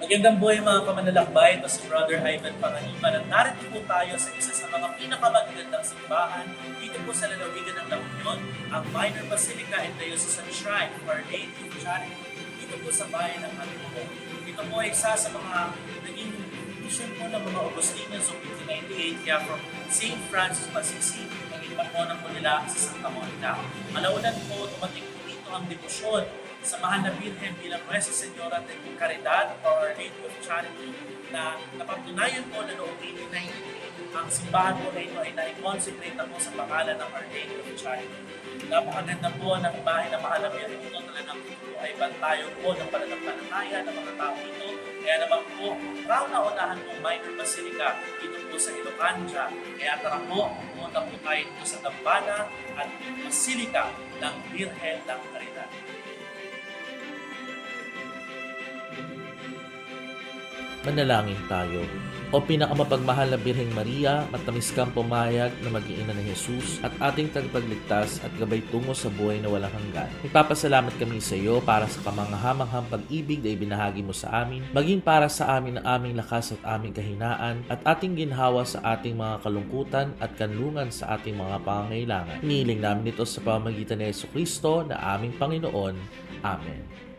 Magandang buhay mga kamanlalakbay, ito si Brother Ivan Panganiban at narito po tayo sa isa sa mga pinakamagagandang simbahan dito po sa lalawigan ng La Union, ang Minor Basilica and Diocesan Shrine of Our Lady of Charity dito po sa bayan ng Antipolo. Ito po ay isa sa mga naging mission po ng mga Augustinians of 1598 kaya from St. Francis of Assisi, naging patrono po nila sa Santa Monica. Malaunan po, tumating po dito ang debosyon sa mahal na Birhen bilang Nuestra Señora de Caridad or Our Lady of Charity na napatunayan po na noong 1898 ang simbahan po na ito ay na-consecrate na po sa pangalan ng Our Lady of Charity. Napakaganda po ng bahay na mahal na Birhen ito talagang ito ay bantayo po ng pananampalataya ng mga tao ito. Kaya naman po, kauna-unahan po Minor Basilica dito po sa Ilocandia. Kaya tara po, pumunta po tayo dito sa Dambana at Basilica ng Birhen ng Caridad. Manalangin tayo. O pinakamapagmahal na Birheng Maria, matamis kang pumayag na maging ina ni Jesus at ating tagapagligtas at gabay tungo sa buhay na walang hanggan. Nagpapasalamat kami sa iyo para sa kamanghamanghang pag-ibig na ibinahagi mo sa amin, maging para sa amin ang aming lakas at aming kahinaan at ating ginhawa sa ating mga kalungkutan at kanlungan sa ating mga pangangailangan. Hinihiling namin ito sa pamamagitan ni Jesucristo na aming Panginoon. Amen.